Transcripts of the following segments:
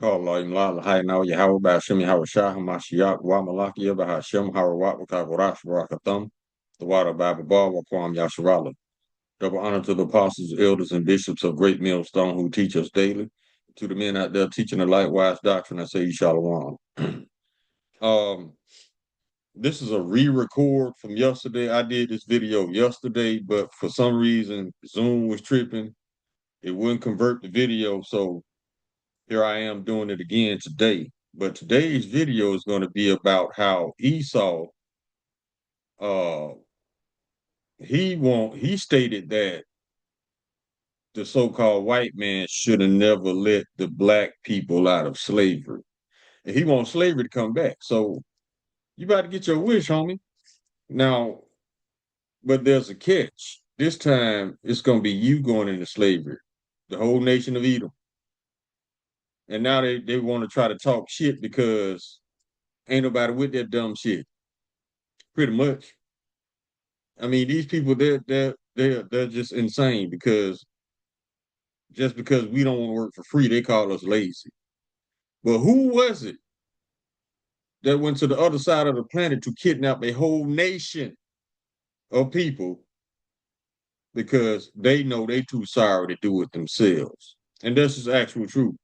Call Allah Imla Lahai now Yahweh Bashim Yahweh Shah Hamashiach Wamalaki Bahashim Harawat Wakabarash Barakatham, the water Bible Bar Wakwam Yasharala. Double honor to the apostles, elders, and bishops of Great Millstone who teach us daily. To the men out there teaching the lightwise doctrine, I say Shalom. This is a re-record from yesterday. I did this video yesterday, but for some reason Zoom was tripping. It wouldn't convert the video, so here I am doing it again today. But today's video is going to be about how Esau, uh, he stated that the so-called white man should have never let the black people out of slavery. And he wants slavery to come back. So you about to get your wish, homie. Now, but there's a catch. This time it's gonna be you going into slavery, the whole nation of Edom. And now they want to try to talk shit because ain't nobody with that dumb shit. Pretty much. I mean, these people they're just insane because just because we don't want to work for free, they call us lazy. But who was it that went to the other side of the planet to kidnap a whole nation of people because they know they too sorry to do it themselves? And this is actual truth.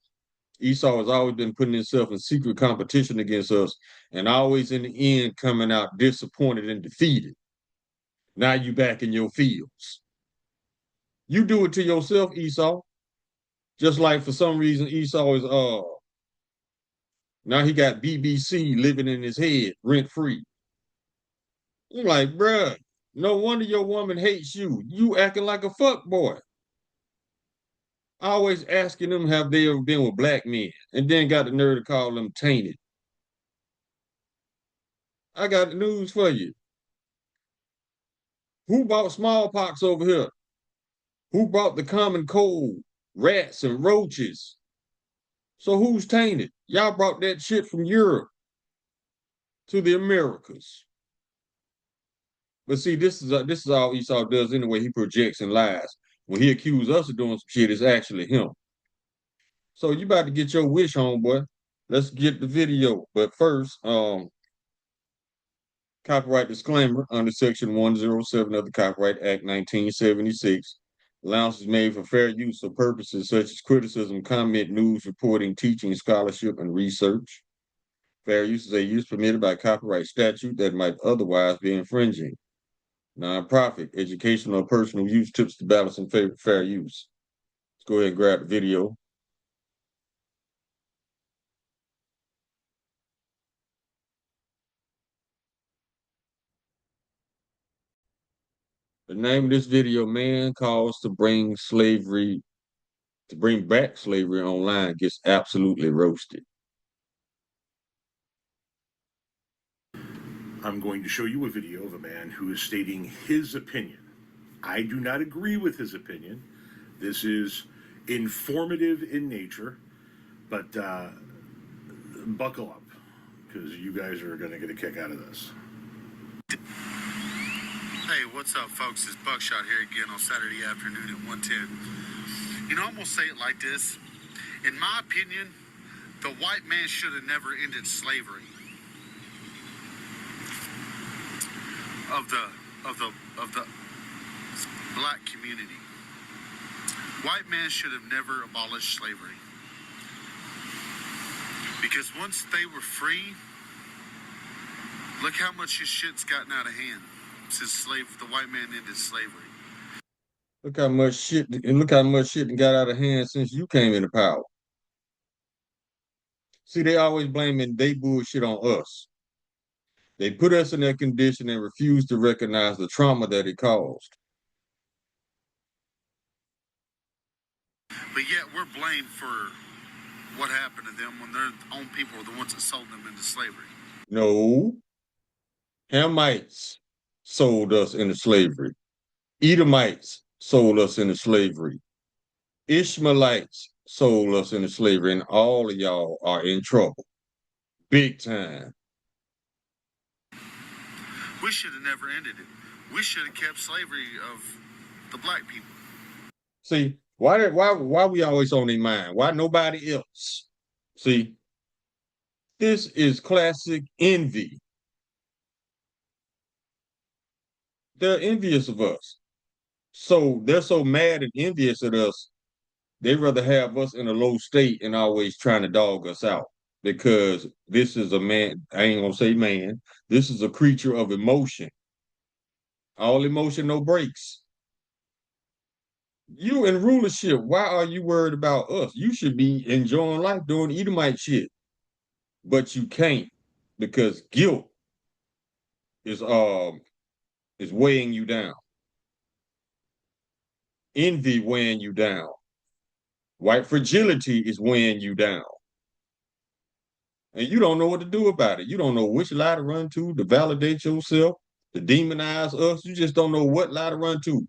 Esau has always been putting himself in secret competition against us and always in the end coming out disappointed and defeated. Now you back in your fields. You do it to yourself, Esau. Just like for some reason Esau is now he got BBC living in his head rent free. I'm like, bruh, no wonder your woman hates you. You acting like a fuck boy. Always asking them have they ever been with black men, and then got the nerve to call them tainted. I got the news for you. Who bought smallpox over here? Who brought the common cold, rats and roaches? So who's tainted? Y'all brought that shit from Europe to the Americas. But see, this is all Esau does anyway. He projects and lies. When he accuses us of doing some shit, it's actually him. So you about to get your wish, homeboy. Let's get the video. But first, copyright disclaimer under Section 107 of the Copyright Act 1976. Allowance is made for fair use of purposes such as criticism, comment, news, reporting, teaching, scholarship, and research. Fair use is a use permitted by copyright statute that might otherwise be infringing. Nonprofit, educational, or personal use tips the balance in favor of fair use. Let's go ahead and grab the video. The name of this video, man calls to bring back slavery online, gets absolutely roasted. I'm going to show you a video of a man who is stating his opinion. I do not agree with his opinion. This is informative in nature, but buckle up, because you guys are going to get a kick out of this. Hey, what's up, folks? It's Buckshot here again on Saturday afternoon at 1:10. You know, I'm going to say it like this. In my opinion, the white man should have never ended slavery. Of the black community. White man should have never abolished slavery. Because once they were free, look how much his shit's gotten out of hand since the white man ended slavery. Look how much shit got out of hand since you came into power. See, they always blaming they bullshit on us. They put us in that condition and refuse to recognize the trauma that it caused. But yet we're blamed for what happened to them when their own people were the ones that sold them into slavery. No. Hamites sold us into slavery. Edomites sold us into slavery. Ishmaelites sold us into slavery, and all of y'all are in trouble. Big time. We should have never ended it. We should have kept slavery of the black people. See, why we always on their mind? Why nobody else See, this is classic envy. They're envious of us. So they're so mad and envious at us, they rather have us in a low state and always trying to dog us out. Because this is a man, I ain't gonna say man, this is a creature of emotion. All emotion, no breaks. You in rulership, why are you worried about us? You should be enjoying life doing Edomite shit. But you can't because guilt is weighing you down. Envy weighing you down. White fragility is weighing you down. And you don't know what to do about it. You don't know which lie to run to validate yourself, to demonize us. You just don't know what lie to run to.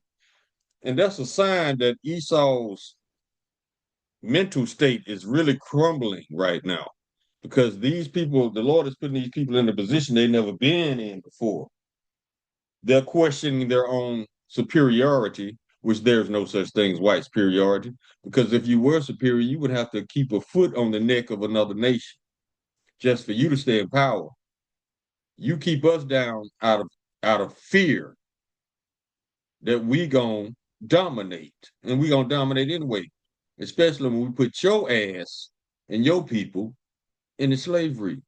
And that's a sign that Esau's mental state is really crumbling right now because these people, the Lord is putting these people in a position they've never been in before. They're questioning their own superiority, which there's no such thing as white superiority, because if you were superior, you would have to keep a foot on the neck of another nation just for you to stay in power. You keep us down out of fear that we gonna dominate, and we gonna dominate anyway, especially when we put your ass and your people into slavery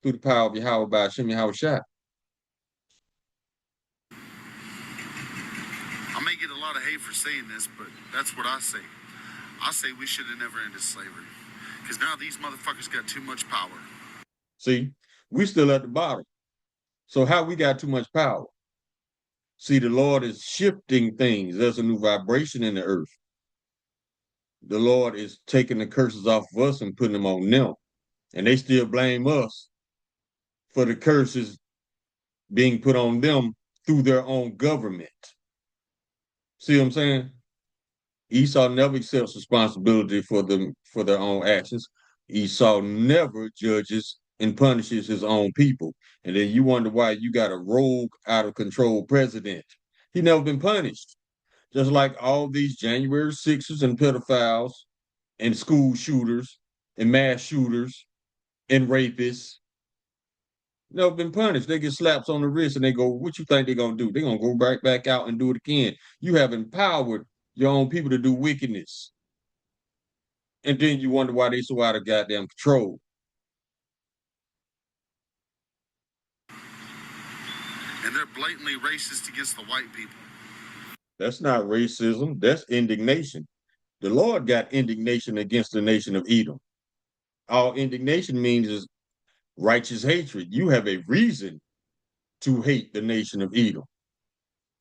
through the power of Yahweh by Hashem Yahweh Shai. I may get a lot of hate for saying this, but that's what I say. I say we should have never ended slavery because now these motherfuckers got too much power. See, we still at the bottom. So how we got too much power? See, the Lord is shifting things. There's a new vibration in the earth. The Lord is taking the curses off of us and putting them on them. And they still blame us for the curses being put on them through their own government. See what I'm saying? Esau never accepts responsibility for their own actions. Esau never judges and punishes his own people. And then you wonder why you got a rogue, out of control president. He never been punished. Just like all these January 6ers and pedophiles and school shooters and mass shooters and rapists never been punished. They get slaps on the wrist and they go, what you think they're gonna do? They're gonna go back out and do it again. You have empowered your own people to do wickedness. And then you wonder why they so out of goddamn control. And they're blatantly racist against the white people. That's not racism, that's indignation. The Lord got indignation against the nation of Edom. All indignation means is righteous hatred. You have a reason to hate the nation of Edom.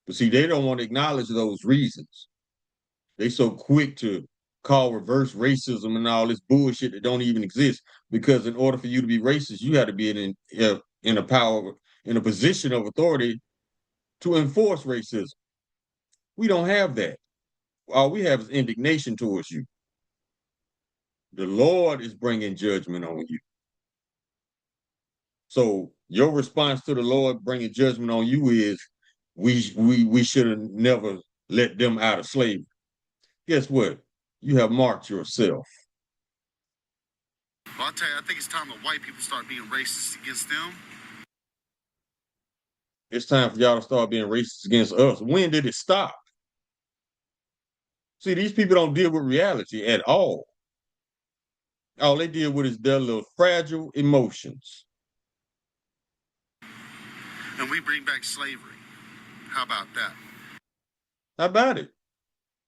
But see, they don't want to acknowledge those reasons. They so quick to call reverse racism and all this bullshit that don't even exist. Because in order for you to be racist, you have to be in a position of authority to enforce racism. We don't have that. All we have is indignation towards you. The Lord is bringing judgment on you. So your response to the Lord bringing judgment on you is, we should have never let them out of slavery. Guess what? You have marked yourself. Well, I'll tell you, I think it's time that white people start being racist against them. It's time for y'all to start being racist against us. When did it stop? See, these people don't deal with reality at all. All they deal with is their little fragile emotions. And we bring back slavery. How about that? How about it?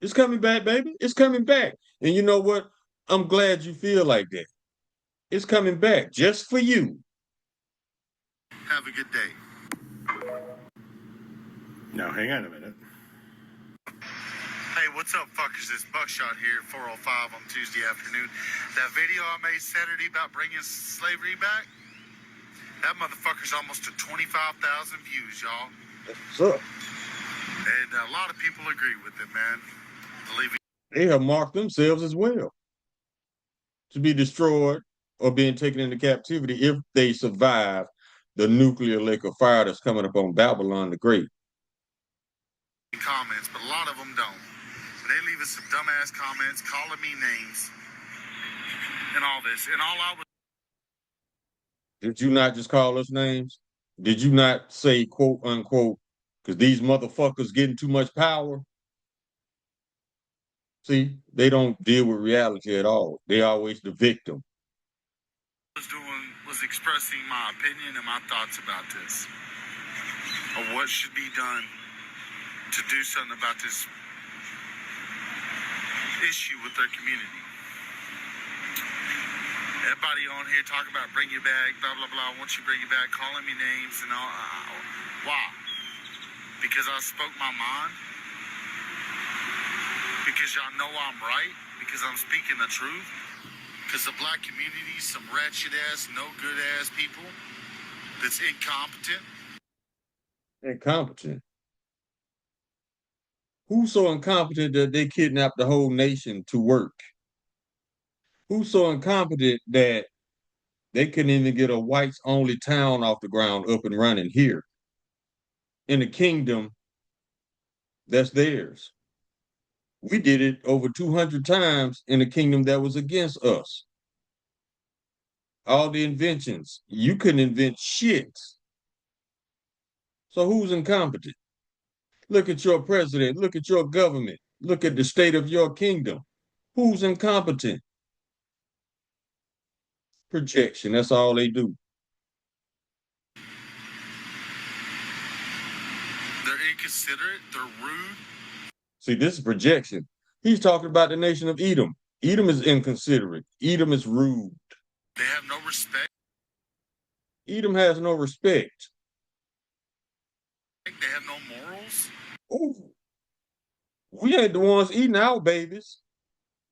It's coming back, baby. It's coming back. And you know what? I'm glad you feel like that. It's coming back just for you. Have a good day. Now, hang on a minute. Hey, what's up, fuckers? It's Buckshot here, 405 on Tuesday afternoon. That video I made Saturday about bringing slavery back, that motherfucker's almost to 25,000 views, y'all. What's up? And a lot of people agree with it, man. They have marked themselves as well to be destroyed or being taken into captivity if they survive the nuclear lake of fire that's coming up on Babylon the Great. Comments, but a lot of them don't. They leave us some dumbass comments, calling me names. in all this. And all I was Did you not just call us names? Did you not say, quote unquote, because these motherfuckers getting too much power? See, they don't deal with reality at all. They always the victim. doing was expressing my opinion and my thoughts about this, of what should be done to do something about this issue with their community. Everybody on here talk about bring your bag, blah, blah, blah. Once you bring your bag, calling me names and all. Why? Because I spoke my mind? Because y'all know I'm right? Because I'm speaking the truth? Because the black community is some ratchet ass, no good ass people that's incompetent? Incompetent. Who's so incompetent that they kidnap the whole nation to work? Who's so incompetent that they couldn't even get a whites only town off the ground up and running here in the kingdom that's theirs? We did it over 200 times in a kingdom that was against us. All the inventions, you couldn't invent shit. So who's incompetent? Look at your president, look at your government, look at the state of your kingdom. Who's incompetent? Projection, that's all they do. They're inconsiderate, they're rude. See, this is projection. He's talking about the nation of Edom. Edom is inconsiderate. Edom is rude. They have no respect. Edom has no respect. They have no morals. Ooh, we ain't the ones eating our babies.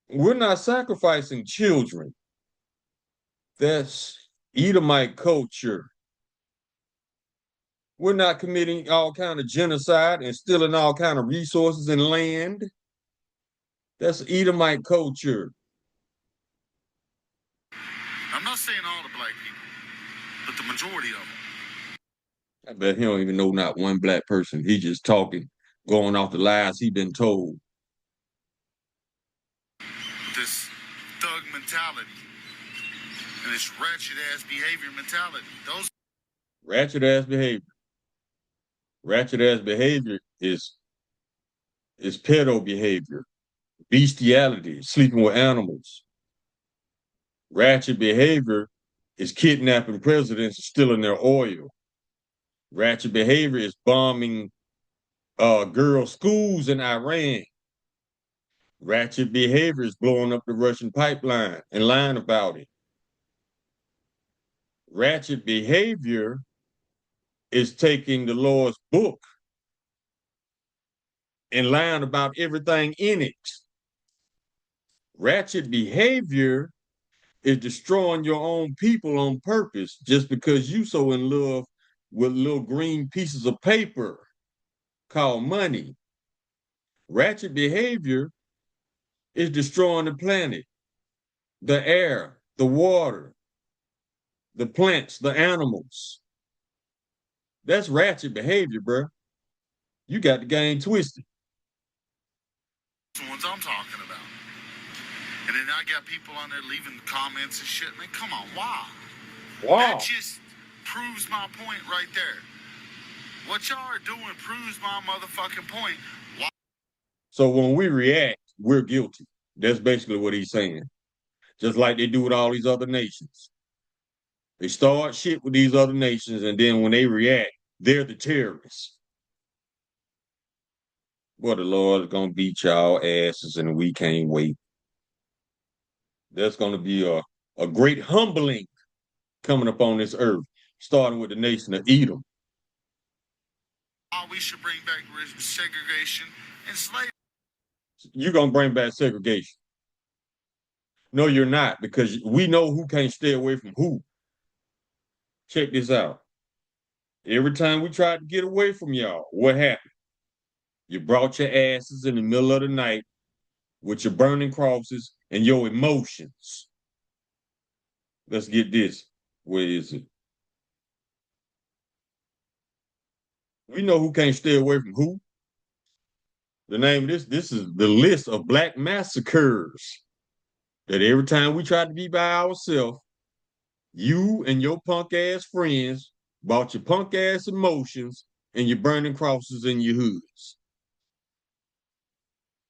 We're not sacrificing children. That's Edomite culture. We're not committing all kind of genocide and stealing all kind of resources and land. That's Edomite culture. I'm not saying all the black people, but the majority of them. I bet he don't even know not one black person. He just talking, going off the lies he been told. This thug mentality and this ratchet ass behavior mentality. Those Ratchet ass behavior. Ratchet ass behavior is pedo behavior, bestiality, sleeping with animals. Ratchet behavior is kidnapping presidents and stealing their oil. Ratchet behavior is bombing girls' schools in Iran. Ratchet behavior is blowing up the Russian pipeline and lying about it. Ratchet behavior is taking the Lord's book and lying about everything in it. Ratchet behavior is destroying your own people on purpose just because you so in love with little green pieces of paper called money. Ratchet behavior is destroying the planet, the air, the water, the plants, the animals. That's ratchet behavior, bro. You got the game twisted. the ones I'm talking about. And then I got people on there leaving comments and shit. Man, come on, why? Wow. That just proves my point right there. What y'all are doing proves my motherfucking point. Why? So when we react, we're guilty. That's basically what he's saying. Just like they do with all these other nations. They start shit with these other nations, and then when they react, they're the terrorists. Well, the Lord is gonna beat y'all asses, and we can't wait. There's gonna be a great humbling coming up on this earth, starting with the nation of Edom. We should bring back segregation and slavery. You're gonna bring back segregation. No, you're not, because we know who can't stay away from who. Check this out. Every time we tried to get away from y'all, what happened? You brought your asses in the middle of the night with your burning crosses and your emotions. Let's get this. Where is it? We know who can't stay away from who. The name of this is the list of black massacres. that every time we tried to be by ourselves, you and your punk ass friends bought your punk ass emotions and your burning crosses in your hoods.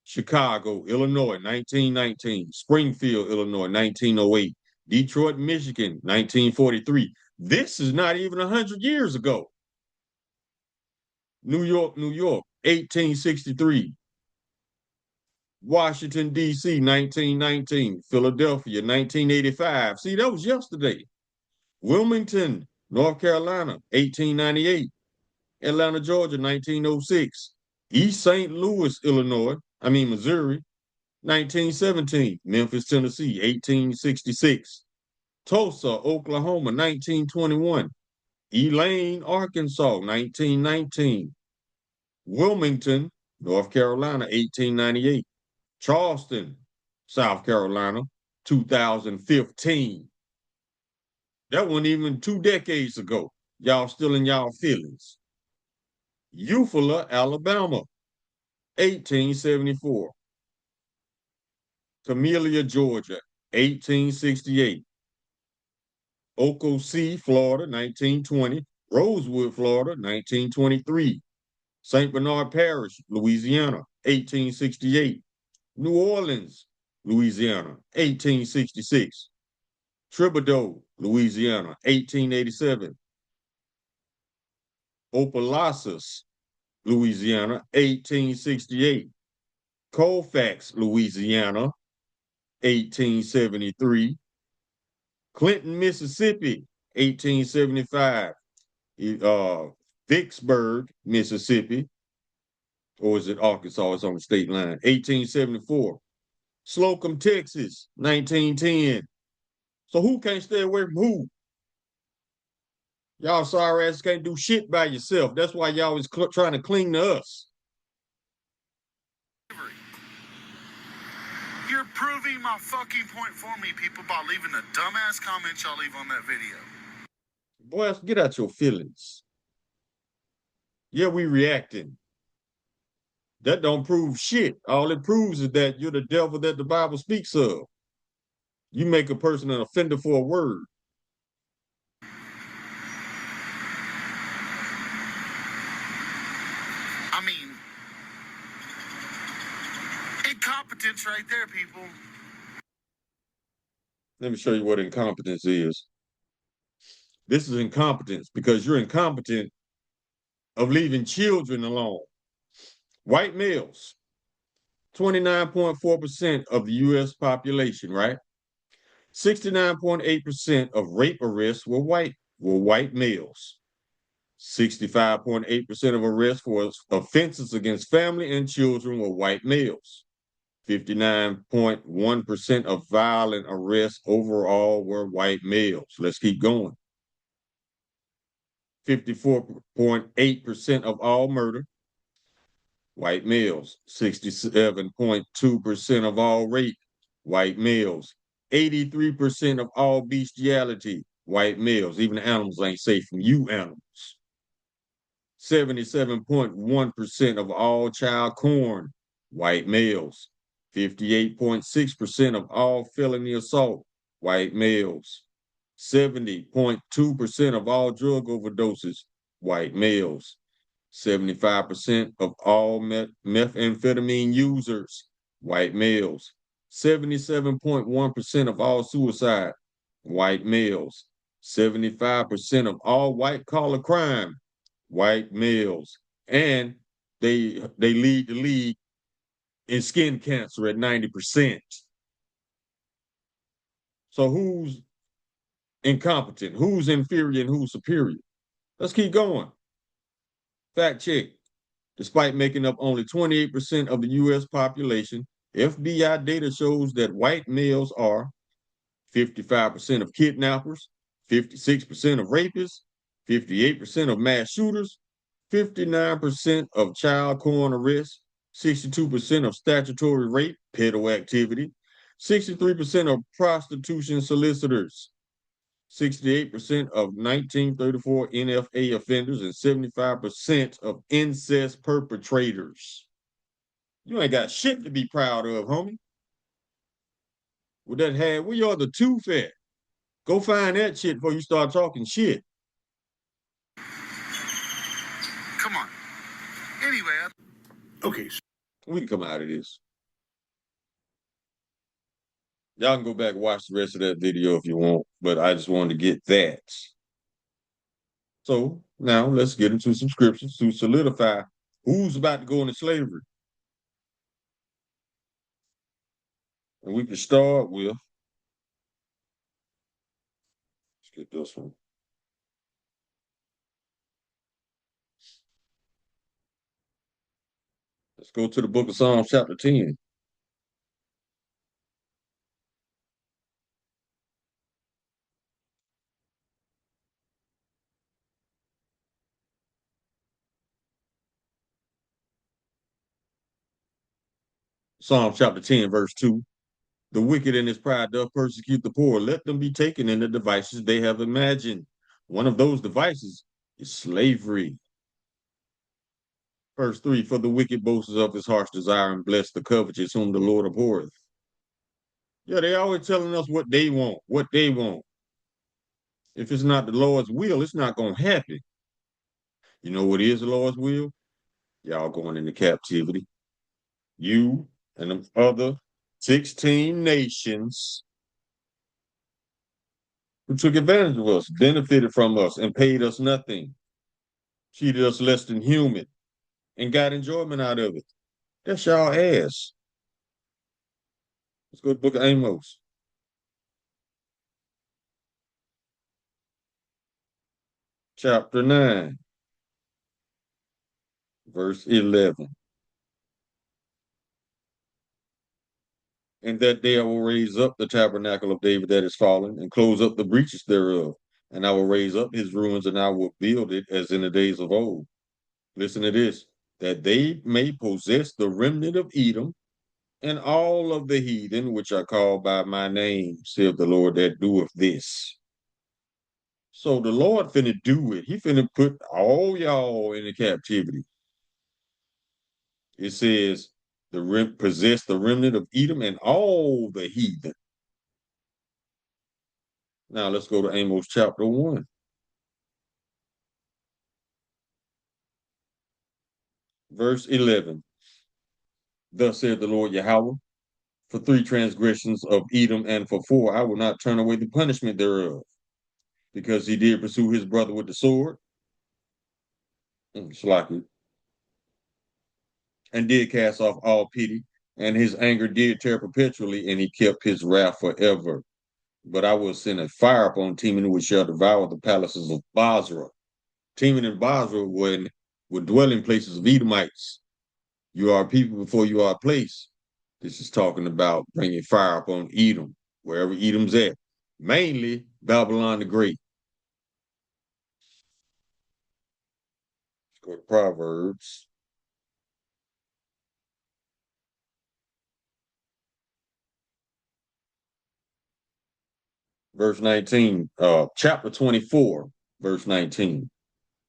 Chicago, Illinois, 1919. Springfield, Illinois, 1908. Detroit, Michigan, 1943. This is not even 100 years ago. New York, New York, 1863. Washington, D.C., 1919. Philadelphia, 1985. See, that was yesterday. Wilmington, North Carolina, 1898. Atlanta, Georgia, 1906. East St. Louis, Missouri, 1917. Memphis, Tennessee, 1866. Tulsa, Oklahoma, 1921. Elaine, Arkansas, 1919. Wilmington, North Carolina, 1898. Charleston, South Carolina, 2015. That wasn't even 2 decades ago. Y'all still in y'all feelings. Eufaula, Alabama, 1874. Camellia, Georgia, 1868. Ocosee, Florida, 1920. Rosewood, Florida, 1923. St. Bernard Parish, Louisiana, 1868. New Orleans, Louisiana, 1866. Thibodaux, Louisiana, 1887. Opelousas, Louisiana, 1868. Colfax, Louisiana, 1873. Clinton, Mississippi, 1875. Vicksburg, Mississippi, or is it Arkansas? It's on the state line, 1874. Slocum, Texas, 1910. So who can't stay away from who? Y'all sorry ass can't do shit by yourself. That's why y'all always trying to cling to us. You're proving my fucking point for me, people, by leaving the dumbass comments y'all leave on that video. Boys, get out your feelings. Yeah, we reacting. That don't prove shit. All it proves is that you're the devil that the Bible speaks of. You make a person an offender for a word. I mean, incompetence right there, people. Let me show you what incompetence is. This is incompetence because you're incompetent of leaving children alone. White males, 29.4% of the U.S. population, right? 69.8% of rape arrests were white males. 65.8% of arrests for offenses against family and children were white males. 59.1% of violent arrests overall were white males. Let's keep going. 54.8% of all murder, white males. 67.2% of all rape, white males. 83% of all bestiality, white males. Even the animals ain't safe from you animals. 77.1% of all child porn, white males. 58.6% of all felony assault, white males. 70.2% of all drug overdoses, white males. 75% of all methamphetamine users, white males. 77.1% of all suicide, white males. 75% of all white collar crime, white males. And they lead the league in skin cancer at 90%. So who's incompetent? Who's inferior and who's superior? Let's keep going. Fact check. Despite making up only 28% of the U.S. population, FBI data shows that white males are 55% of kidnappers, 56% of rapists, 58% of mass shooters, 59% of child porn arrests, 62% of statutory rape, pedo activity, 63% of prostitution solicitors, 68% of 1934 NFA offenders, and 75% of incest perpetrators. You ain't got shit to be proud of, homie. with that hat. Where y'all the tooth at? Go find that shit before you start talking shit. Come on. Anyway, Okay, We can come out of this. Y'all can go back and watch the rest of that video if you want, but I just wanted to get that. So now let's get into some scriptures to solidify who's about to go into slavery. And we can start with, let's get this one. Let's go to the book of Psalms, chapter 10. Psalm chapter 10, verse 2. The wicked in his pride doth persecute the poor. Let them be taken in the devices they have imagined. One of those devices is slavery. Verse 3. For the wicked boasts of his heart's desire and bless the covetous whom the Lord abhorreth. Yeah, they always telling us what they want, what they want. If it's not the Lord's will, it's not going to happen. You know what is the Lord's will? Y'all going into captivity. You and the other 16 nations who took advantage of us, benefited from us, and paid us nothing, treated us less than human, and got enjoyment out of it. That's y'all ass. Let's go to the book of Amos. Chapter 9, verse 11. And that day I will raise up the tabernacle of David that is fallen, and close up the breaches thereof. And I will raise up his ruins, and I will build it as in the days of old. Listen to this, that they may possess the remnant of Edom, and all of the heathen which are called by my name, saith the Lord that doeth this. So the Lord finna do it. He finna put all y'all into captivity. It says, possess the remnant of Edom and all the heathen. Now let's go to Amos chapter 1. Verse 11. Thus saith the Lord Yahweh, for 3 transgressions of Edom and for 4, I will not turn away the punishment thereof, because he did pursue his brother with the sword, Shlaki, and did cast off all pity, and his anger did tear perpetually, and he kept his wrath forever. But I will send a fire upon Teman, which shall devour the palaces of Basra. Teman and Basra were dwelling places of Edomites. You are people before you are a place. This is talking about bringing fire upon Edom, wherever Edom's at, mainly Babylon the Great. Let's go to Proverbs. Verse 19, chapter 24, verse 19.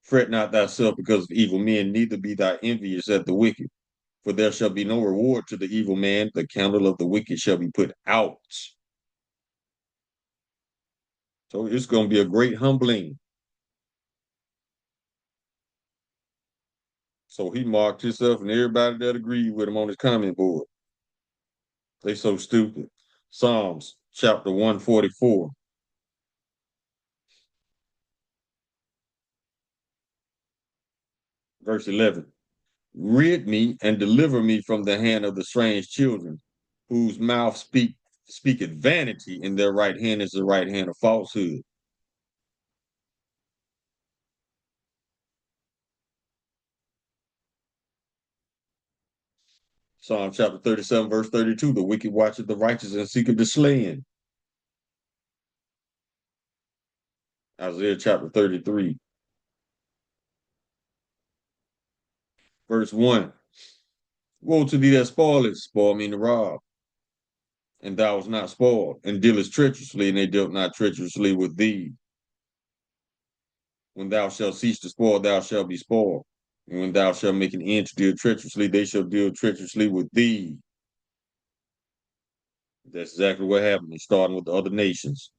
Fret not thyself because of evil men, neither be thy envious at the wicked. For there shall be no reward to the evil man. The candle of the wicked shall be put out. So it's going to be a great humbling. So he marked himself and everybody that agreed with him on his comment board. They so stupid. Psalms chapter 144. Verse 11. Rid me and deliver me from the hand of the strange children, whose mouth speaketh vanity, and their right hand is the right hand of falsehood. Psalm chapter 37, verse 32. The wicked watcheth the righteous and seeketh the slain. Isaiah chapter 33. Verse 1. Woe to thee that spoilest, spoil mean to rob. And thou was not spoiled, and dealest treacherously, and they dealt not treacherously with thee. When thou shalt cease to spoil, thou shalt be spoiled. And when thou shalt make an end to deal treacherously, they shall deal treacherously with thee. That's exactly what happened. Starting with the other nations.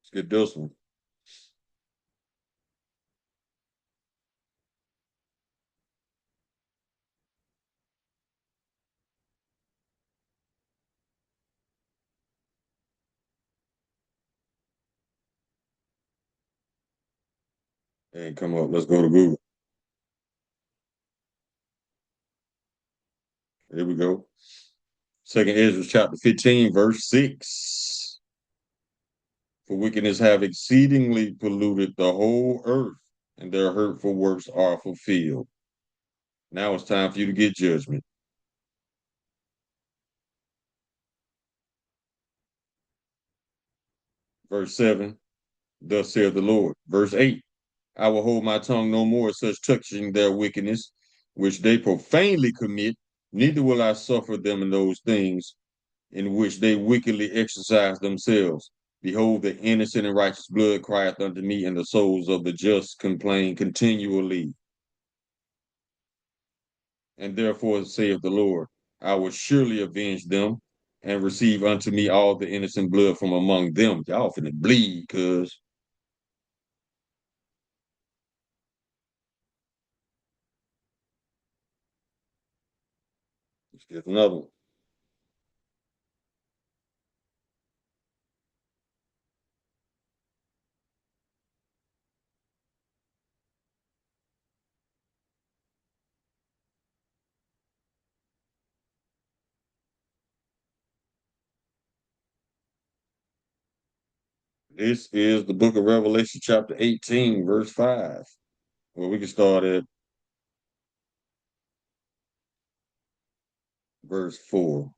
Let's get this one. Hey, come up. Let's go to Google. Here we go. Second Ezra chapter 15, verse 6. For wickedness have exceedingly polluted the whole earth, and their hurtful works are fulfilled. Now it's time for you to get judgment. Verse 7, thus saith the Lord. Verse 8, I will hold my tongue no more such touching their wickedness, which they profanely commit, neither will I suffer them in those things in which they wickedly exercise themselves. Behold, the innocent and righteous blood crieth unto me, and the souls of the just complain continually. And therefore saith the Lord, I will surely avenge them and receive unto me all the innocent blood from among them. Y'all finna bleed, cuz. Let's get another one. This is the book of Revelation, chapter 18, verse 5. Well, we can start at verse 4.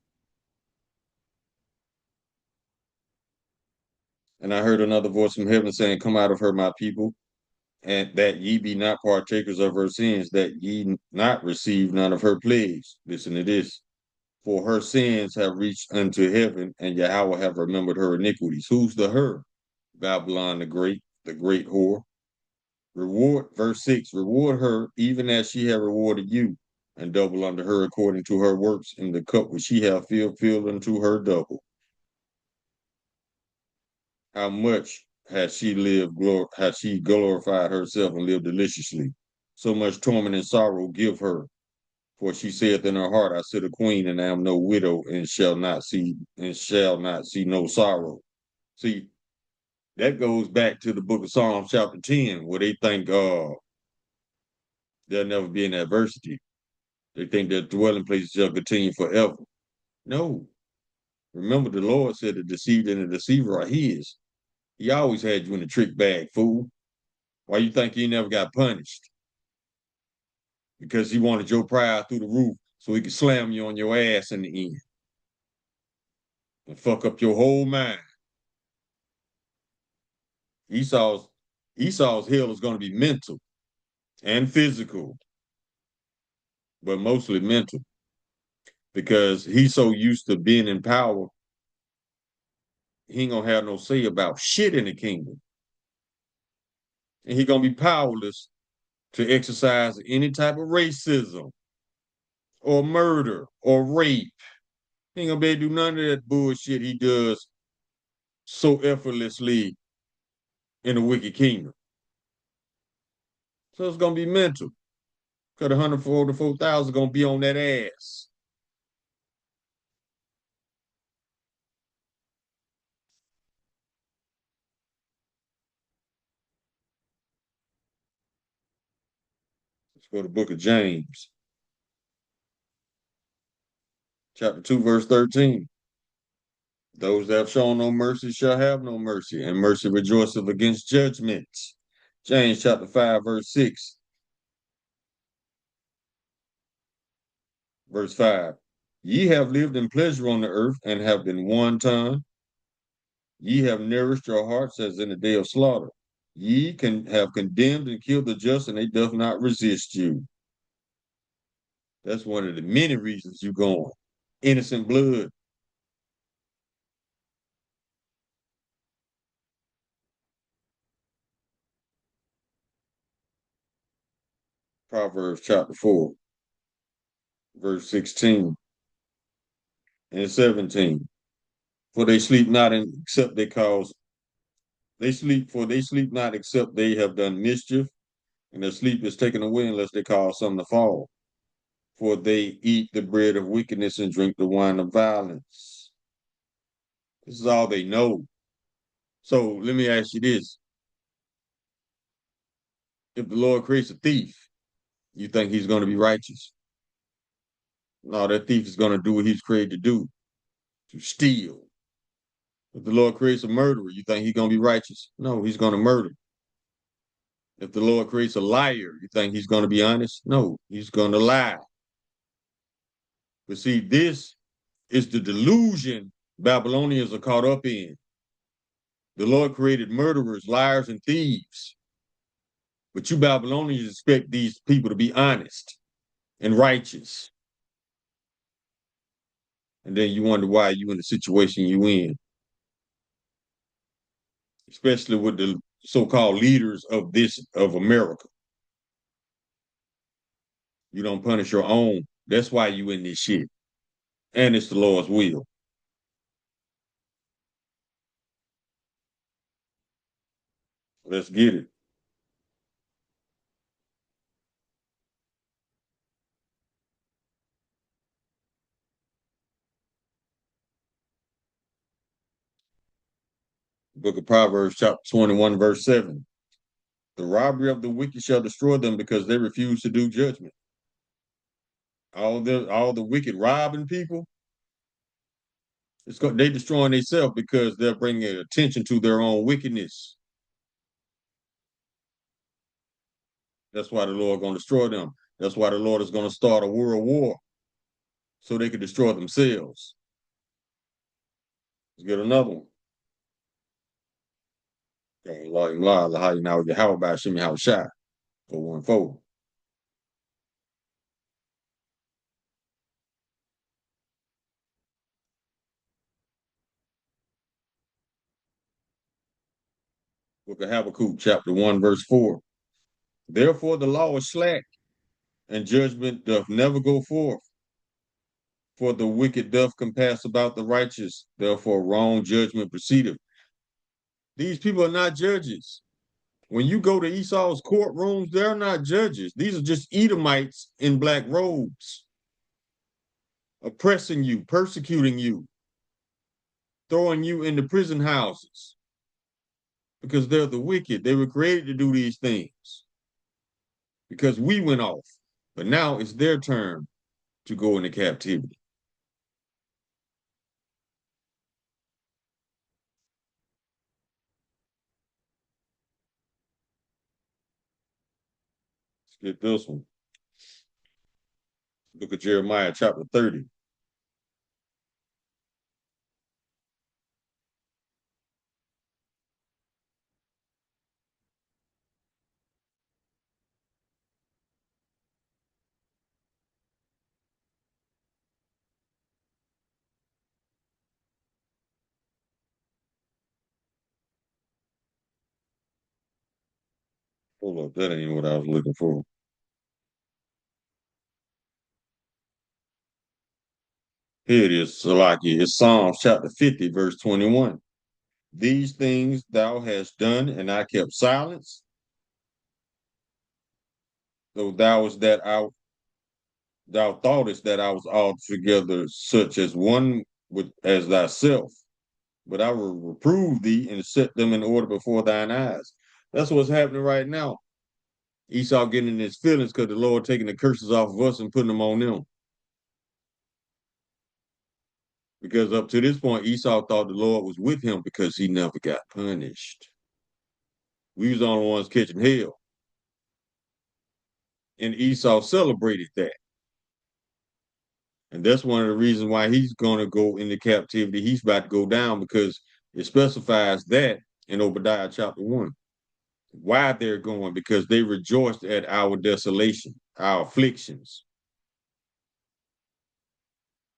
And I heard another voice from heaven saying, come out of her, my people, and that ye be not partakers of her sins, that ye not receive none of her plagues. Listen to this. For her sins have reached unto heaven, and Yahweh have remembered her iniquities. Who's the her? Babylon the great whore. Reward, verse 6, reward her even as she have rewarded you, and double unto her according to her works, in the cup which she hath filled, fill unto her double. How much has she lived, has she glorified herself and lived deliciously? So much torment and sorrow give her. For she saith in her heart, I sit a queen and am no widow, and shall not see no sorrow. See, that goes back to the book of Psalms, chapter 10, where they think there'll never be an adversity. They think their dwelling place shall continue forever. No. Remember, the Lord said the deceived and the deceiver are his. He always had you in a trick bag, fool. Why you think he never got punished? Because he wanted your pride through the roof so he could slam you on your ass in the end and fuck up your whole mind. Esau's Esau's hell is going to be mental and physical, but mostly mental, because he's so used to being in power, he ain't gonna have no say about shit in the kingdom. And he gonna be powerless to exercise any type of racism or murder or rape. He ain't gonna be able to do none of that bullshit he does so effortlessly in the wicked kingdom. So it's gonna be mental. Because 144,000 gonna be on that ass. Let's go to the book of James, chapter 2, verse 13. Those that have shown no mercy shall have no mercy, and mercy rejoiceth against judgment. James chapter 5, verse 6. Verse 5. Ye have lived in pleasure on the earth, and have been wanton. Ye have nourished your hearts as in the day of slaughter. Ye can have condemned and killed the just, and they doth not resist you. That's one of the many reasons you going. innocent blood. Proverbs chapter 4, verse 16 and 17. For they sleep not except they cause they sleep not except they have done mischief, and their sleep is taken away unless they cause some to fall. For they eat the bread of wickedness and drink the wine of violence. This is all they know. So let me ask you this. If the Lord creates a thief, you think he's going to be righteous? No, that thief is going to do what he's created to do, to steal. If the Lord creates a murderer, you think he's going to be righteous? No, he's going to murder. If the Lord creates a liar, you think he's going to be honest? No, he's going to lie. But see, this is the delusion Babylonians are caught up in. The Lord created murderers, liars, and thieves. But you Babylonians expect these people to be honest and righteous. And then you wonder why you in the situation you in. Especially with the so-called leaders of America. You don't punish your own. That's why you in this shit. And it's the Lord's will. Let's get it. Book of Proverbs, chapter 21, verse 7. The robbery of the wicked shall destroy them because they refuse to do judgment. All the wicked robbing people, they destroying themselves because they're bringing attention to their own wickedness. That's why the Lord is going to destroy them. That's why the Lord is going to start a world war so they can destroy themselves. Let's get another one. How about Shimmy How Shy? 414. Book of Habakkuk, chapter 1, verse 4. Therefore the law is slack, and judgment doth never go forth. For the wicked doth compass about the righteous, therefore wrong judgment proceedeth. These people are not judges. When you go to Esau's courtrooms, they're not judges. These are just Edomites in black robes, oppressing you, persecuting you, throwing you into prison houses because they're the wicked. They were created to do these things because we went off. But now it's their turn to go into captivity. Let's get this one. Look at Jeremiah chapter 30. Hold up, that ain't what I was looking for. Here it is, Salaki. It's Psalms chapter 50, verse 21. These things thou hast done, and I kept silence, though thou thoughtest that I was altogether such as one with as thyself, but I will reprove thee and set them in order before thine eyes. That's what's happening right now. Esau getting in his feelings because the Lord taking the curses off of us and putting them on them. Because up to this point, Esau thought the Lord was with him because he never got punished. We was the only ones catching hell. And Esau celebrated that. And that's one of the reasons why he's going to go into captivity. He's about to go down because it specifies that in Obadiah chapter 1. Why they're going, because they rejoiced at our desolation, our afflictions.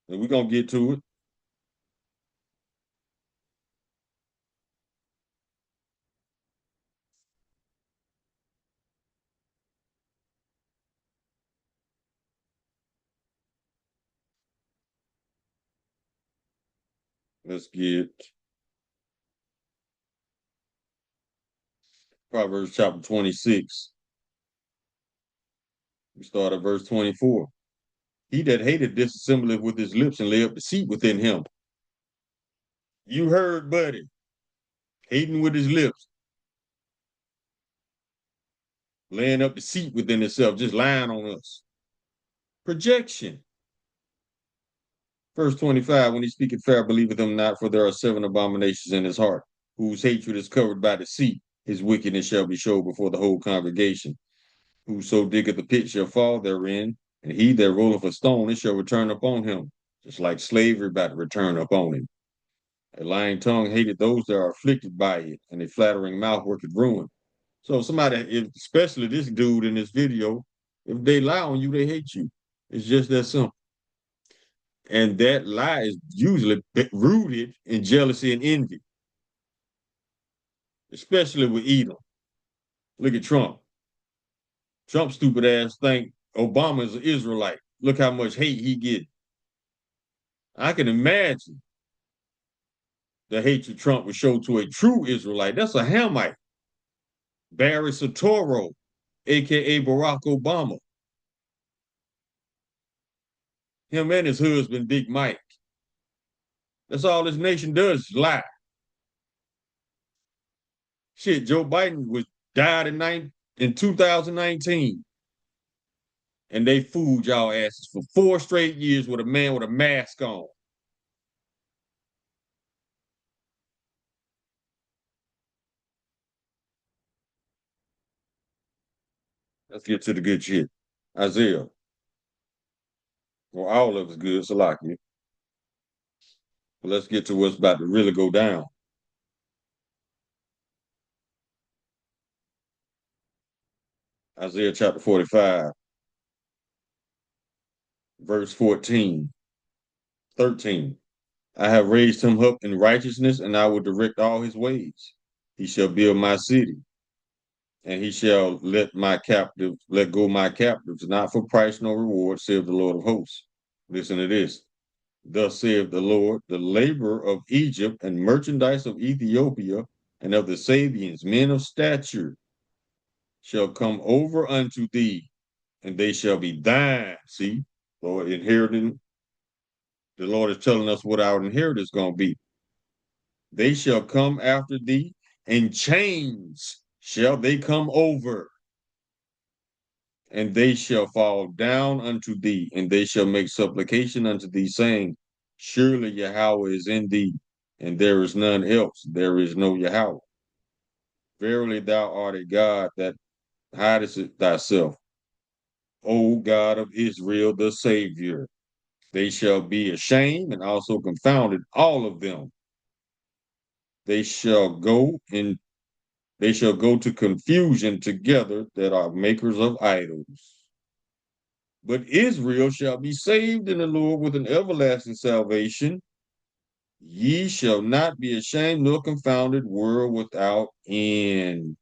And we're gonna get to it. Let's get Proverbs chapter 26. We start at verse 24. He that hated dissembleth with his lips and lay up deceit within him. You heard, buddy, hating with his lips, laying up deceit within himself, just lying on us. Projection. Verse 25, when he speaketh fair, believeth him not, for there are 7 abominations in his heart, whose hatred is covered by deceit. His wickedness shall be showed before the whole congregation. Whoso diggeth a pit shall fall therein, and he that rolleth a stone, it shall return upon him, just like slavery about to return upon him. A lying tongue hated those that are afflicted by it, and a flattering mouth worketh ruin. So somebody, especially this dude in this video, if they lie on you, they hate you. It's just that simple. And that lie is usually rooted in jealousy and envy, especially with Edom. Look at Trump. Trump's stupid ass think Obama is an Israelite. Look how much hate he get. I can imagine the hatred Trump would show to a true Israelite. That's a Hamite. Barry Soetoro, aka Barack Obama. Him and his husband, Big Mike. That's all this nation does is lie. Shit, Joe Biden was died in 2019. And they fooled y'all asses for 4 straight years with a man with a mask on. Let's get to the good shit. Isaiah. Well, all of it's good, so like you. But let's get to what's about to really go down. Isaiah chapter 45, verse 14, 13. I have raised him up in righteousness, and I will direct all his ways. He shall build my city, and he shall let go my captives, not for price nor reward, saith the Lord of hosts. Listen to this. Thus saith the Lord, the labor of Egypt and merchandise of Ethiopia and of the Sabians, men of stature, shall come over unto thee, and they shall be thine. See, Lord, inheriting. The Lord is telling us what our inheritance is going to be. They shall come after thee, and chains shall they come over, and they shall fall down unto thee, and they shall make supplication unto thee, saying, surely Yahweh is in thee, and there is none else. There is no Yahweh. Verily thou art a God that hidest thyself, O God of Israel, the Savior. They shall be ashamed and also confounded, all of them. They shall go to confusion together that are makers of idols. But Israel shall be saved in the Lord with an everlasting salvation. Ye shall not be ashamed nor confounded, world without end.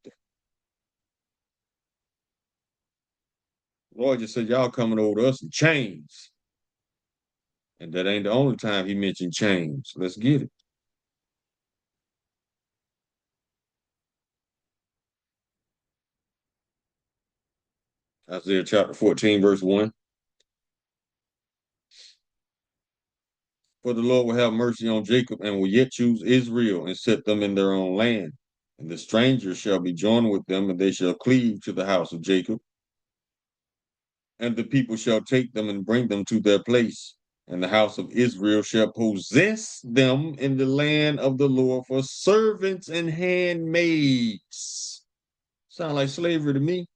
Lord just said, y'all coming over to us in chains. And that ain't the only time he mentioned chains. Let's get it. Isaiah chapter 14, verse 1. For the Lord will have mercy on Jacob and will yet choose Israel and set them in their own land. And the strangers shall be joined with them, and they shall cleave to the house of Jacob. And the people shall take them and bring them to their place. And the house of Israel shall possess them in the land of the Lord for servants and handmaids. Sound like slavery to me.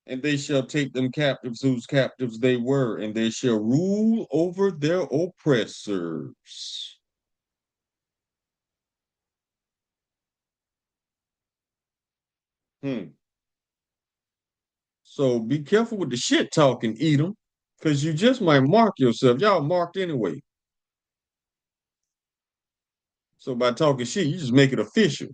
And they shall take them captives whose captives they were, and they shall rule over their oppressors. So be careful with the shit talking, Edom. Because you just might mark yourself. Y'all marked anyway. So by talking shit, you just make it official.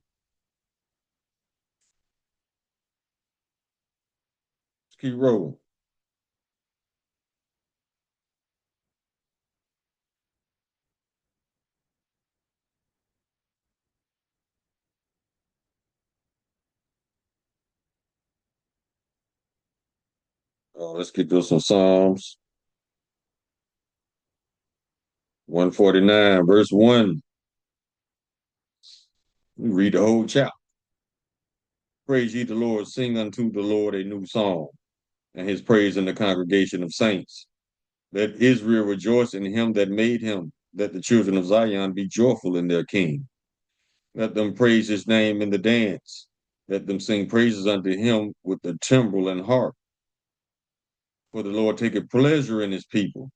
Let's keep rolling. Let's get to some Psalms 149, verse 1. We read the whole chapter. Praise ye the Lord, sing unto the Lord a new song, and his praise in the congregation of saints. Let Israel rejoice in him that made him. Let the children of Zion be joyful in their king. Let them praise his name in the dance. Let them sing praises unto him with the timbrel and harp. For the Lord taketh pleasure in his people.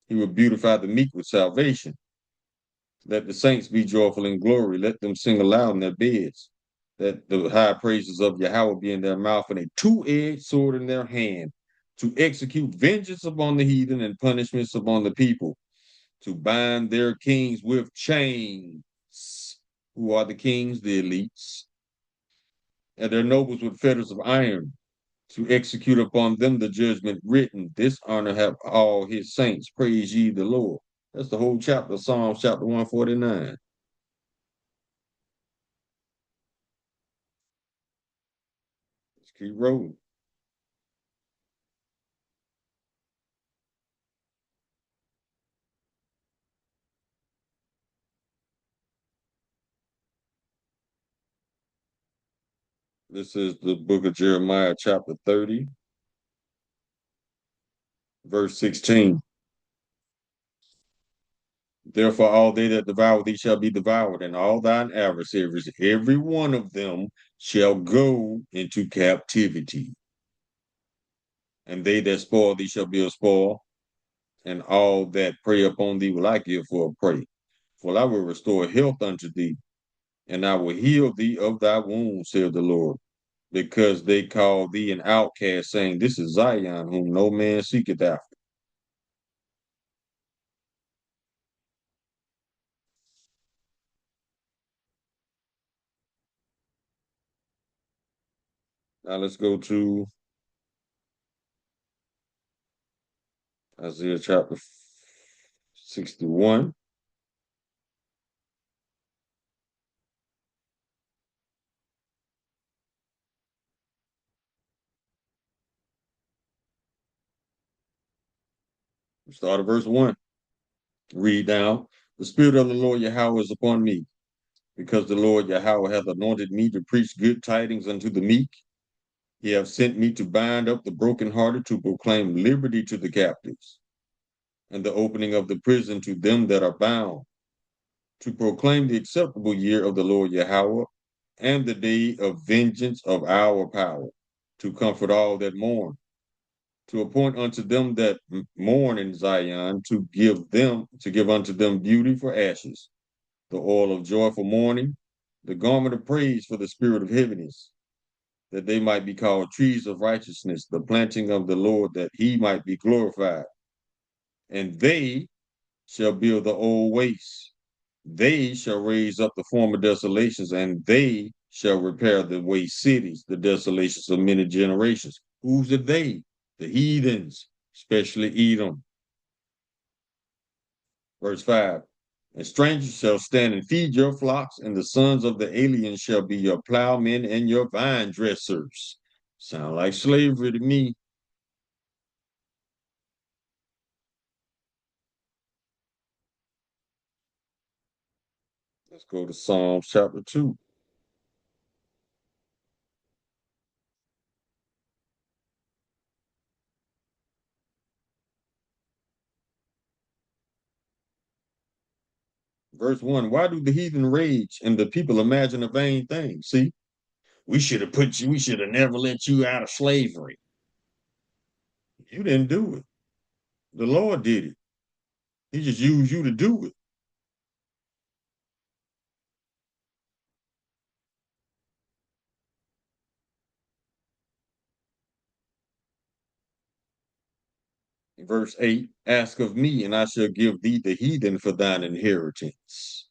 He will beautify the meek with salvation. Let the saints be joyful in glory. Let them sing aloud in their beds. Let the high praises of Yahweh be in their mouth and a two-edged sword in their hand, to execute vengeance upon the heathen and punishments upon the people, to bind their kings with chains. Who are the kings? The elites. And their nobles with fetters of iron, to execute upon them the judgment written. This honor have all his saints. Praise ye the Lord. That's the whole chapter, Psalms chapter 149. Let's keep rolling. This is the book of Jeremiah, chapter 30, verse 16. Therefore, all they that devour thee shall be devoured, and all thine adversaries, every one of them, shall go into captivity. And they that spoil thee shall be a spoil, and all that prey upon thee will I give for a prey. For I will restore health unto thee, and I will heal thee of thy wounds, saith the Lord, because they call thee an outcast, saying, This is Zion, whom no man seeketh after. Now let's go to Isaiah chapter 61. Start at verse 1. Read down. The Spirit of the Lord Yahweh is upon me, because the Lord Yahweh hath anointed me to preach good tidings unto the meek. He hath sent me to bind up the brokenhearted, to proclaim liberty to the captives, and the opening of the prison to them that are bound, to proclaim the acceptable year of the Lord Yahweh, and the day of vengeance of our power, to comfort all that mourn, to appoint unto them that mourn in Zion, to give unto them beauty for ashes, the oil of joy for mourning, the garment of praise for the spirit of heaviness, that they might be called trees of righteousness, the planting of the Lord, that he might be glorified. And they shall build the old wastes. They shall raise up the former desolations, and they shall repair the waste cities, the desolations of many generations. Who's the they? The heathens, especially Edom. Verse 5. And strangers shall stand and feed your flocks, and the sons of the aliens shall be your plowmen and your vine dressers. Sound like slavery to me. Let's go to Psalms chapter 2. Verse 1. Why do the heathen rage and the people imagine a vain thing? See, we should have never let you out of slavery. You didn't do it. The Lord did it. He just used you to do it. Verse 8, ask of me, and I shall give thee the heathen for thine inheritance,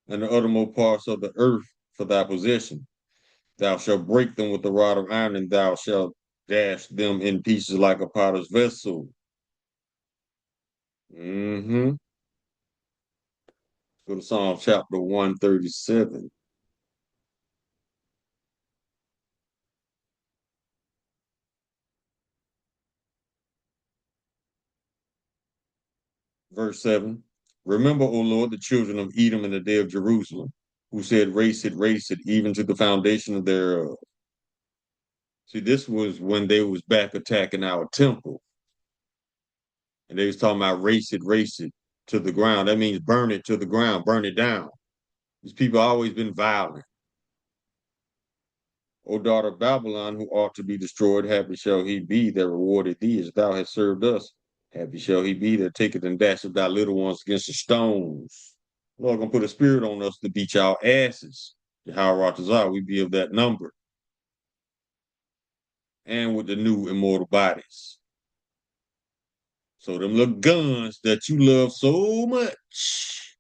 and the uttermost parts of the earth for thy possession. Thou shalt break them with the rod of iron, and thou shalt dash them in pieces like a potter's vessel. Mm-hmm. Go to Psalm chapter 137. Verse 7. Remember, O Lord, the children of Edom in the day of Jerusalem, who said, race it, even to the foundation of thereof. See, this was when they was back attacking our temple. And they was talking about race it to the ground. That means burn it to the ground, burn it down. These people always been violent. O daughter of Babylon, who ought to be destroyed, happy shall he be that rewarded thee as thou hast served us. Happy shall he be that taketh and dasheth thy little ones against the stones. Lord gonna put a spirit on us to beat y'all asses. Yahweh Ratazar, we be of that number. And with the new immortal bodies. So them little guns that you love so much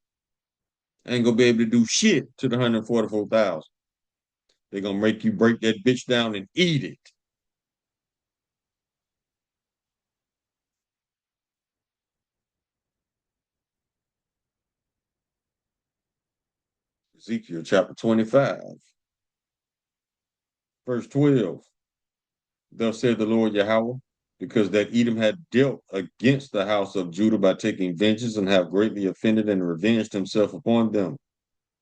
ain't gonna be able to do shit to the 144,000. They're gonna make you break that bitch down and eat it. Ezekiel chapter 25, verse 12. Thus said the Lord Yahweh, because that Edom had dealt against the house of Judah by taking vengeance and have greatly offended and revenged himself upon them.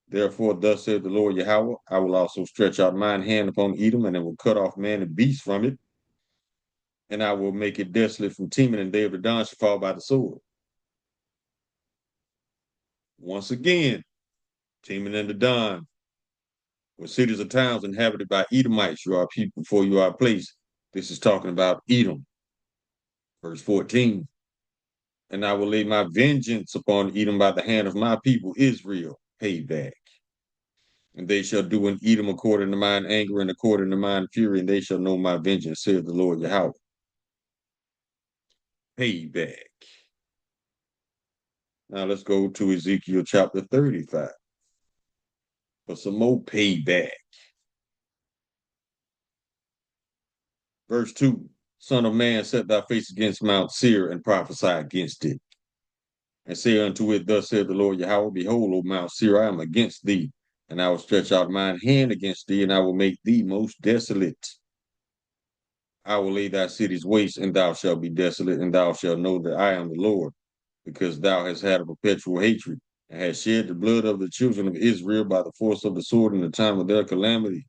Therefore, thus said the Lord Yahweh, I will also stretch out mine hand upon Edom, and it will cut off man and beast from it, and I will make it desolate from Teman, and they of the Don shall fall by the sword. Once again, Teman and the Don were cities or towns inhabited by Edomites. You are people before you are a place. This is talking about Edom. Verse 14. And I will lay my vengeance upon Edom by the hand of my people Israel. Payback. And they shall do in Edom according to mine anger and according to mine fury, and they shall know my vengeance, saith the Lord Yahweh. Payback. Now let's go to Ezekiel chapter 35 for some more payback. Verse 2. Son of man, set thy face against Mount Seir and prophesy against it. And say unto it, thus saith the Lord Yahweh, behold, O Mount Seir, I am against thee, and I will stretch out mine hand against thee, and I will make thee most desolate. I will lay thy cities waste, and thou shalt be desolate, and thou shalt know that I am the Lord, because thou hast had a perpetual hatred, and hast shed the blood of the children of Israel by the force of the sword in the time of their calamity.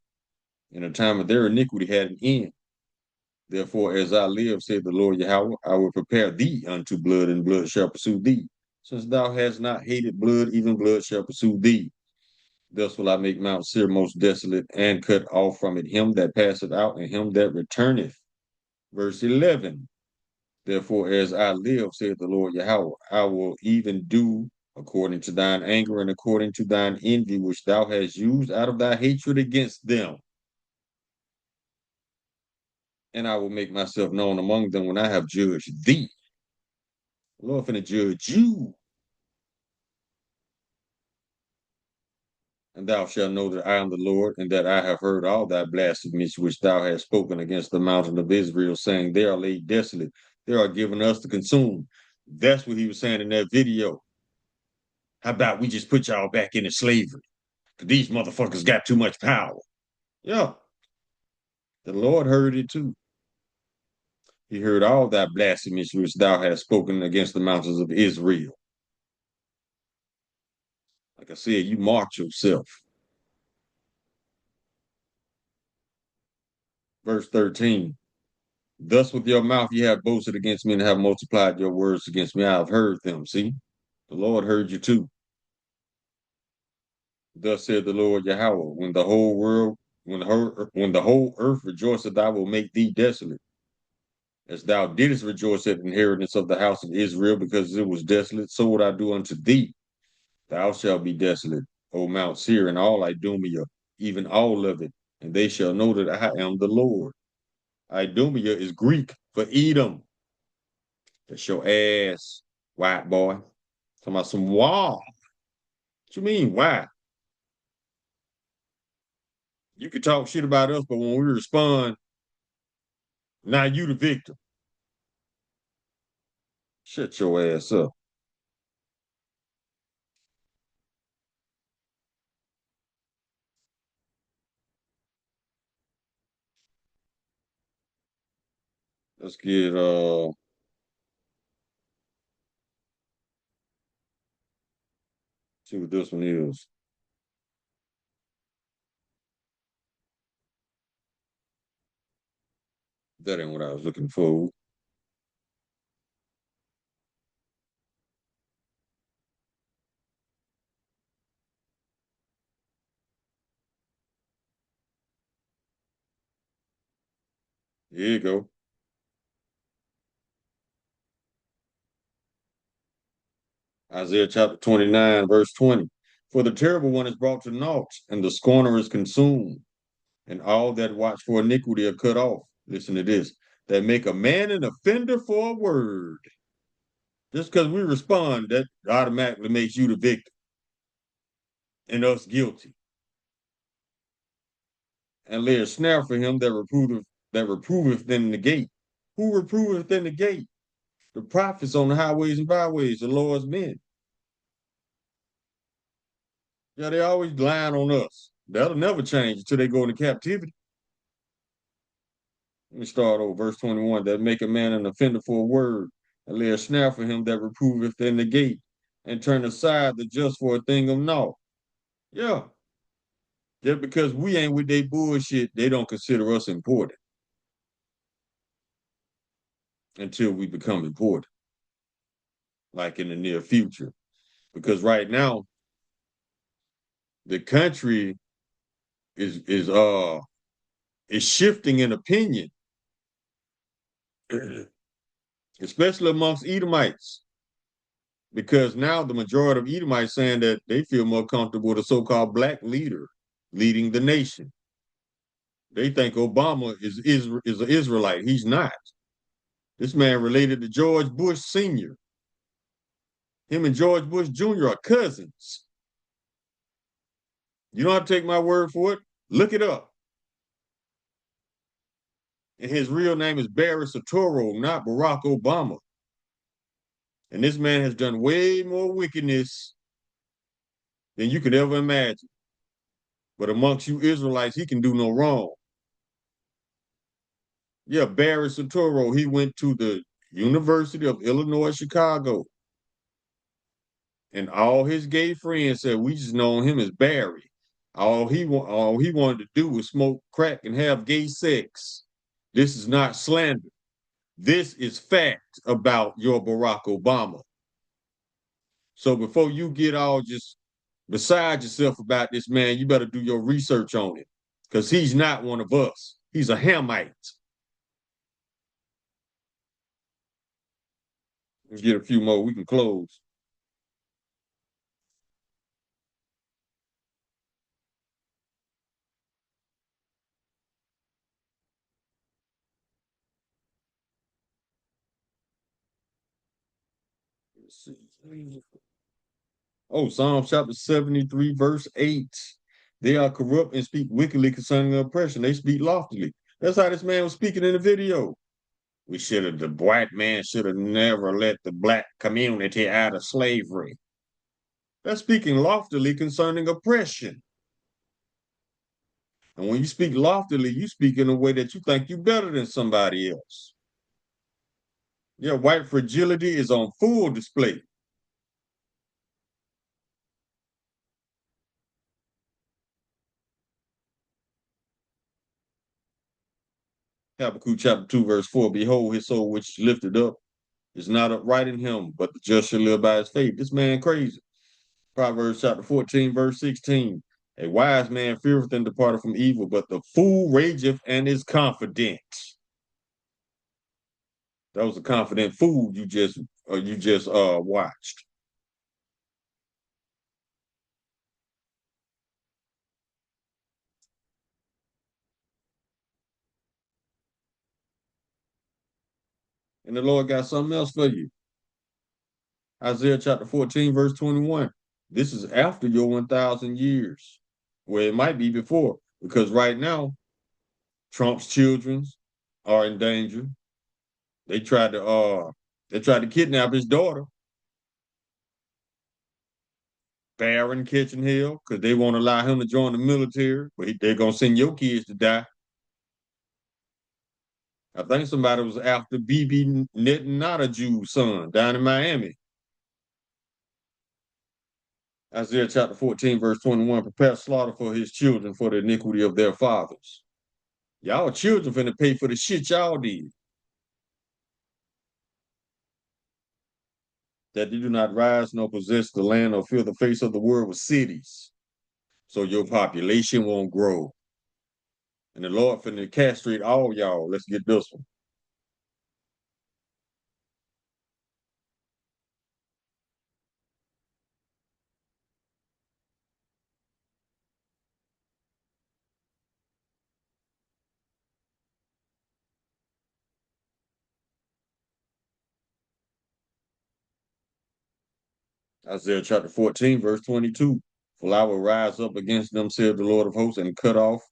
In the time of their iniquity had an end. Therefore, as I live, saith the Lord Yahweh, I will prepare thee unto blood, and blood shall pursue thee. Since thou hast not hated blood, even blood shall pursue thee. Thus will I make Mount Seir most desolate, and cut off from it him that passeth out, and him that returneth. Verse 11. Therefore, as I live, saith the Lord Yahweh, I will even do according to thine anger and according to thine envy, which thou hast used out of thy hatred against them. And I will make myself known among them when I have judged thee. The Lord finna judge you. And thou shalt know that I am the Lord, and that I have heard all thy blasphemies which thou hast spoken against the mountain of Israel, saying, they are laid desolate, they are given us to consume. That's what he was saying in that video. How about we just put y'all back into slavery? Because these motherfuckers got too much power. Yeah. The Lord heard it too. He heard all thy blasphemies which thou hast spoken against the mountains of Israel. Like I said, you marked yourself. Verse 13. Thus with your mouth ye have boasted against me and have multiplied your words against me. I have heard them. See, the Lord heard you too. Thus said the Lord Yahweh, when the whole world, when the whole earth rejoiceth, I will make thee desolate. As thou didst rejoice at the inheritance of the house of Israel, because it was desolate, so would I do unto thee. Thou shalt be desolate, O Mount Seir, and all Idumea, even all of it, and they shall know that I am the Lord. Idumea is Greek for Edom. That's your ass, white boy. Talking about some wall. What you mean, why? You can talk shit about us, but when we respond, now you the victim. Shut your ass up. Let's get see what this one is. That ain't what I was looking for. Here you go. Isaiah chapter 29, verse 20. For the terrible one is brought to naught, and the scorner is consumed, and all that watch for iniquity are cut off. Listen to this. That make a man an offender for a word. Just because we respond, that automatically makes you the victim and us guilty. And lay a snare for him that reproveth in the gate. Who reproveth in the gate? The prophets on the highways and byways, the Lord's men. Yeah, they always lying on us. That'll never change until they go into captivity. Let me start over verse 21. That make a man an offender for a word, and lay a snare for him that reproveth in the gate, and turn aside the just for a thing of naught. Yeah. Just because we ain't with their bullshit, they don't consider us important until we become important, like in the near future. Because right now, the country is shifting in opinion, especially amongst Edomites, because now the majority of Edomites saying that they feel more comfortable with a so-called black leader leading the nation. They think Obama is an Israelite. He's not. This man related to George Bush Sr. Him and George Bush Jr. are cousins. You don't have to take my word for it. Look it up. And his real name is Barry Soetoro, not Barack Obama. And this man has done way more wickedness than you could ever imagine. But amongst you Israelites, he can do no wrong. Yeah, Barry Soetoro, he went to the University of Illinois, Chicago. And all his gay friends said, we just know him as Barry. All he wanted to do was smoke crack and have gay sex. This is not slander. This is fact about your Barack Obama. So before you get all just beside yourself about this man, you better do your research on it, because he's not one of us. He's a Hamite. Let's get a few more. We can close. Let's see. Oh, Psalm chapter 73, verse 8. They are corrupt and speak wickedly concerning oppression. They speak loftily. That's how this man was speaking in the video. The white man should have never let the black community out of slavery. That's speaking loftily concerning oppression. And when you speak loftily, you speak in a way that you think you're better than somebody else. Yeah, white fragility is on full display. Habakkuk chapter 2, verse 4. Behold, his soul which is lifted up is not upright in him, but the just shall live by his faith. This man crazy. Proverbs chapter 14, verse 16. A wise man feareth and departeth from evil, but the fool rageth and is confident. That was a confident fool you just watched. And the Lord got something else for you. Isaiah chapter 14, verse 21. This is after your 1,000 years. Well, it might be before, because right now, Trump's children are in danger. They tried to kidnap his daughter, Barron Kitchen Hill, because they won't allow him to join the military, but they're gonna send your kids to die. I think somebody was after Bibi Netanyahu's son down in Miami. Isaiah chapter 14, verse 21, prepare slaughter for his children for the iniquity of their fathers. Y'all children finna pay for the shit y'all did. That you do not rise nor possess the land or fill the face of the world with cities. So your population won't grow. And the Lord finna castrate all y'all. Let's get this one. Isaiah chapter 14, verse 22. For I will rise up against them, said the Lord of hosts, and cut off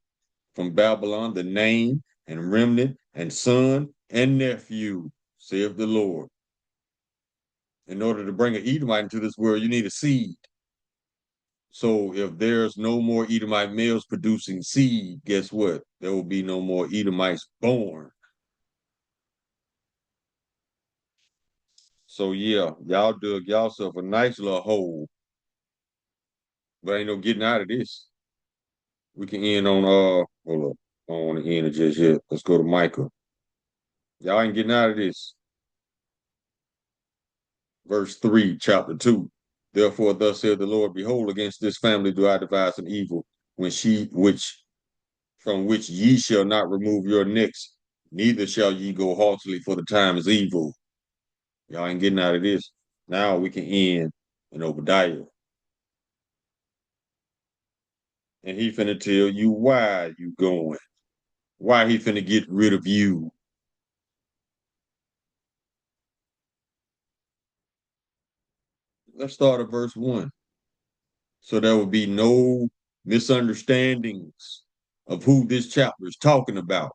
from Babylon the name and remnant and son and nephew, saith the Lord. In order to bring an Edomite into this world, you need a seed. So if there's no more Edomite males producing seed, guess what? There will be no more Edomites born. So yeah, y'all dug yourself a nice little hole, but ain't no getting out of this. We can end on hold up. I don't want to end it just yet. Let's go to Micah. Y'all ain't getting out of this. Verse 3, chapter 2. Therefore, thus saith the Lord, behold, against this family do I devise an evil, from which ye shall not remove your necks, neither shall ye go haughtily, for the time is evil. Y'all ain't getting out of this. Now we can end in Obadiah. And he finna tell you why you going. Why he finna get rid of you. Let's start at verse 1. So there will be no misunderstandings of who this chapter is talking about.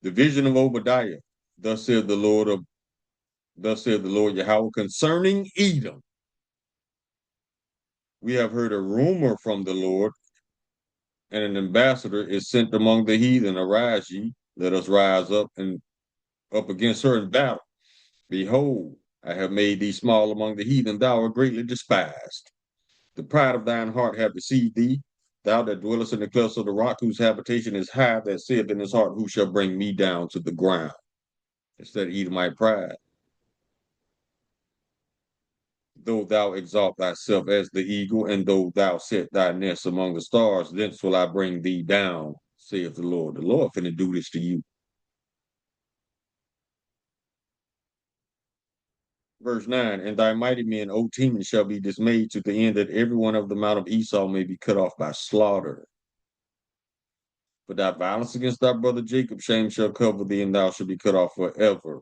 The vision of Obadiah. Thus said the Lord Yahweh concerning Edom. We have heard a rumor from the Lord, and an ambassador is sent among the heathen. Arise ye, let us rise up and up against her in battle. Behold, I have made thee small among the heathen, thou art greatly despised. The pride of thine heart hath deceived thee, thou that dwellest in the clefts of the rock, whose habitation is high, that saith in his heart, who shall bring me down to the ground? It's that Edomite pride. Though thou exalt thyself as the eagle, and though thou set thy nest among the stars, thence will I bring thee down, saith the Lord. The Lord finna do this to you. Verse 9, and thy mighty men, O Teman, shall be dismayed to the end that every one of the mount of Esau may be cut off by slaughter. For thy violence against thy brother Jacob, shame shall cover thee, and thou shalt be cut off forever.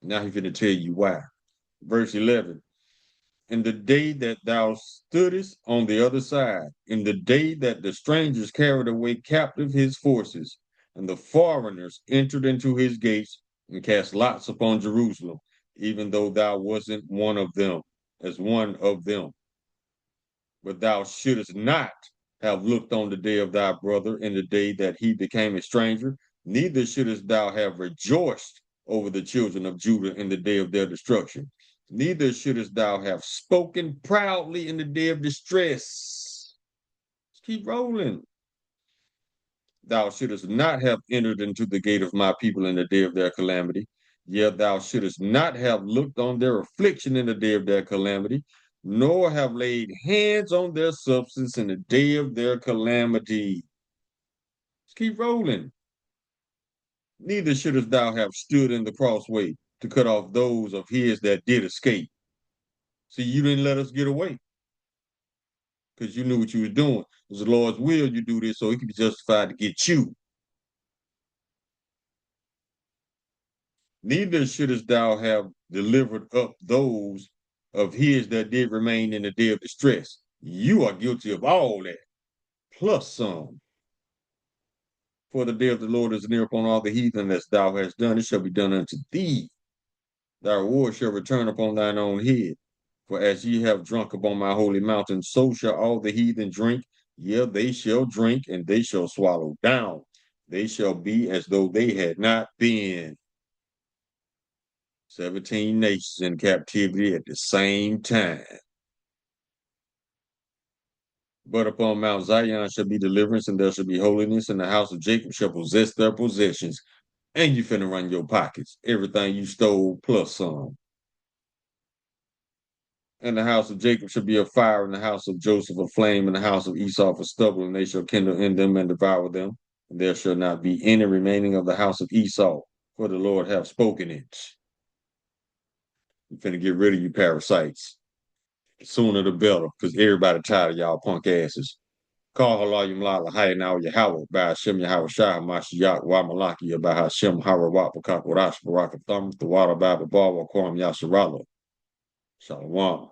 Now he's finna tell you why. Verse 11, in the day that thou stoodest on the other side, in the day that the strangers carried away captive his forces, and the foreigners entered into his gates and cast lots upon Jerusalem, even though thou wasn't one of them, as one of them. But thou shouldest not have looked on the day of thy brother in the day that he became a stranger, neither shouldest thou have rejoiced over the children of Judah in the day of their destruction. Neither shouldest thou have spoken proudly in the day of distress. Let's keep rolling. Thou shouldest not have entered into the gate of my people in the day of their calamity. Yet thou shouldest not have looked on their affliction in the day of their calamity, nor have laid hands on their substance in the day of their calamity. Let's keep rolling. Neither shouldest thou have stood in the crossway to cut off those of his that did escape. See, you didn't let us get away because you knew what you were doing. It was the Lord's will you do this so he could be justified to get you. Neither shouldest thou have delivered up those of his that did remain in the day of distress. You are guilty of all that, plus some. For the day of the Lord is near upon all the heathen, as thou hast done, it shall be done unto thee. Thy reward shall return upon thine own head. For as ye have drunk upon my holy mountain, so shall all the heathen drink. Yea, they shall drink, and they shall swallow down. They shall be as though they had not been. 17 nations in captivity at the same time. But upon Mount Zion shall be deliverance, and there shall be holiness, and the house of Jacob shall possess their possessions. And you finna run your pockets. Everything you stole plus some. And the house of Jacob shall be a fire, and the house of Joseph a flame, and the house of Esau a stubble, and they shall kindle in them and devour them. And there shall not be any remaining of the house of Esau, for the Lord hath spoken it. You finna get rid of you parasites. The sooner the better, because everybody tired of y'all punk asses. Call halayim la lahaya now Yahweh by Hashem Yahweh Shah Mashiach wa Malaki by Hashem Harawat Bakakorash Baraka Thumb the water by Babawa Kwam Yasharala. Shalom.